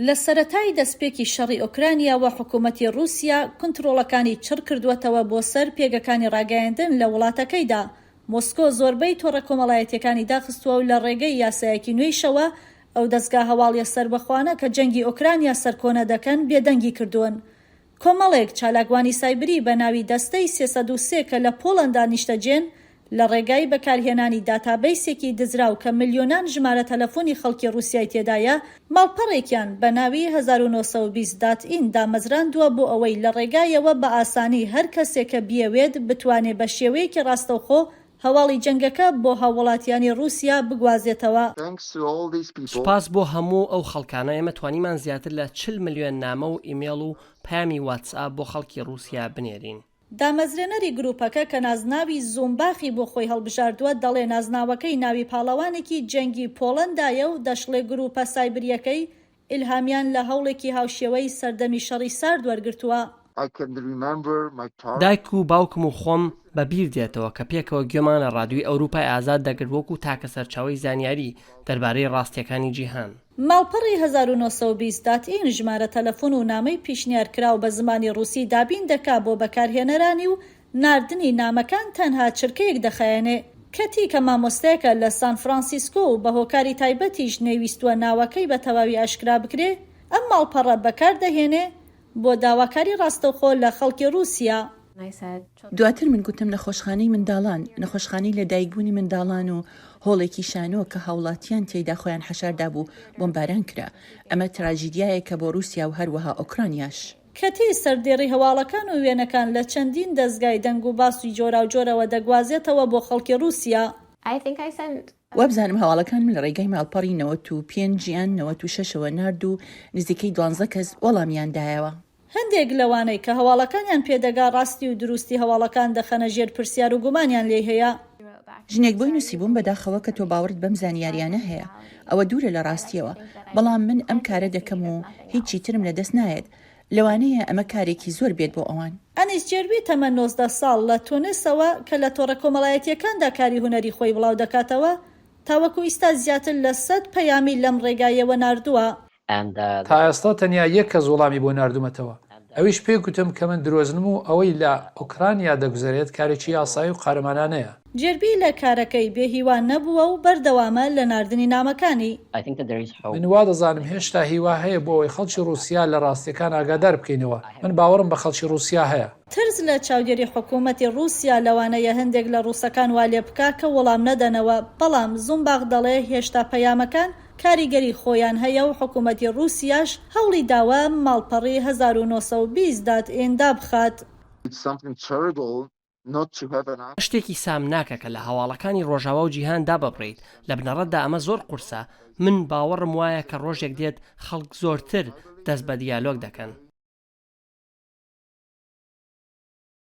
لە سەرەتای دەستپێکی شەڕی ئۆکرانیا و حکوومەتی رووسیا کۆنتڕۆڵەکانی چڕ کردووەتەوە بۆ سەر پێگەکانی ڕاگەیاندن لە وڵاتەکەیدا. مۆسکۆ زۆربەی تۆڕە کۆمەڵایەتیەکانی داخستووە و لە ڕێگەی یاسایەکی نوێیشەوە ئەو دەستگا هەواڵیە سەربەخوانە کە جەنگی ئۆکرانیا سەرکۆنە دەکەن بێدەنگی کردوون. کۆمەڵێک چالاکوانی سایبری بە ناوی دەستەی 303 کە لە پۆڵەندا نیشتەجێن لە ڕێگای بەکارهێنانی داتابەیسێکی دزراو کە ملیۆنان ژمارە تەلەفۆنی خەڵکی رووسیای تێدایە، ماڵپەڕێکیان بە ناوی 1920.in دامەزراندووە بۆ ئەوەی لە ڕێگایەوە بە ئاسانی هەر کەسێکە بیەوێت بتوانێت بە شێوەیەکی ڕاستەوخۆ هەواڵی جەنگەکە بۆ هاوڵاتیانی رووسیا بگوازێتەوە. سوپاس بۆ هەموو ئەو خەڵکانە ئێمە توانیمان زیاتر لە 40 ملیۆن نامە و ئیمێڵ و پامی واتسئاپ بۆ خەڵکی رووسیا بنێرین. دامەزرێنەری گروپەکە کە نازناوی زومباخی بۆ خۆی هەڵبژاردووە دەڵێ نازناوەکەی ناوی پاڵەوانێکی جەنگی پۆڵەندایە و دەشڵێ گروپە سایبریەکەی ئیلهامیان لە هەوڵێکی هاوشێوەی سەردەمی شەڕی سارد وەرگرتووە. دایک و باوکم و خۆم بەبیر دێتەوە کە پێکەوە گوێمان لە ڕادیۆی ئەوروپای ئازاد دەگرت وەکو تاکە سەرچاوەی زانیاری دەربارەی ڕاستیەکانی جیهان. ماڵپەڕی 1920.in ژمارە تەلەفۆن و نامەی پیشنیارکراو بە زمانی رووسی دابین دەکا بۆ بەکارهێنەرانی و ناردنی نامەکان تەنها چرکەیەک دەخایەنێ. کەتی کە مامۆستایەکە لە سان فرانسیسکۆ و بە هۆکاری تایبەتیش نەیویستووە ناوەکەی بە تەواوی ئاشکرا بکرێ، ئەم ماڵپەڕە بەکاردەهێنێ بۆ داواکاری ڕاستەوخۆ لە خەڵکی رووسیا. دواتر من گوتم نەخۆشخانەی منداڵان، نەخۆشخانەی لە دایکبوونی منداڵان و هۆڵێکی شانۆ کە هاوڵاتیان تێیدا خۆیان حەشاردا بوو بۆمباران کرا. ئەمە تراژیدیایەکە بۆ رووسیا و هەروەها ئۆکرانیاش. کەتی سەردێڕی هەواڵەکان و وێنەکان لە چەندین دەستگای دەنگ و باسی جۆرا و جۆرەوە دەگوازێتەوە بۆ خەڵکی رووسیا. وابزانم هەواڵەکان من لە ڕێگای ماڵپەڕی 95 96ەوە نرد و نزیکەی 12 کەس وەڵامیاندایەوە. هەندێک لەوانەی کە هەواڵەکانیان پێدەگا ڕاستی و دروستی هەواڵەکان دەخەنە ژێر پرسیار و گومانیان لێ هەیە. ژنێک بۆی نووسیبووم بەداخەوە کە تۆ باوەڕت بەم زانیاریانە هەیە، ئەوە دوورە لە ڕاستیەوە، بەڵام من ئەم کارە دەکەم و هیچی ترم لە دەست نایەت. لەوانەیە ئەمە کارێکی زۆر بێت بۆ ئەوان. ئەنیس جێربی تەمەن 19 ساڵ لە تونسەوە کە لە تۆڕە کۆمەڵایەتیەکاندا کاری هونەری خۆی بڵاو دەکاتەوە، تاوەکو ئیستا زیاتر لە 100 پەیامی لەم ڕێگایەوە ناردووە. تا ئێستا تەنیا یەک کەس وەڵامی بۆ ناردوومەتەوە. ئەویش پێ گوتم کە من درۆزنم و ئەوەی لە ئۆکرانیا دەگوزارێت کارێکی یاسایی و قارەمانانەیە. جێربی لە کارەکەی بێهیوان نەبووە و بەردەوامە لە ناردنی نامەکانی. من وا دەزانم هێشتا هیوا هەیە بۆ ئەوەی خەڵکی رووسیا لە ڕاستیەکان ئاگادار بکەینەوە. من باوەڕم بە خەڵکی رووسیا هەیە. ترس لە چاودێری حکوومەتی رووسیا لەوانەیە هەندێک لە ڕووسەکان وا لێ بکا کە وەڵام نەدەنەوە، بەڵام زومباغ دەڵێ هێشتا پەیامەکان کاریگەری خۆیان هەیە و حکوومەتی رووسیاش هەوڵی داوە ماڵپەڕی 1920.in دابخات. شتێکی سام ناکە کە لە هەواڵەکانی ڕۆژاوا و جیهان داببڕیت. لە بنەڕەتدا ئەمە زۆر قورسە. من باوەڕم وایە کە ڕۆژێک دێت خەڵک زۆرتر دەست بە دیالۆگ دەکەن.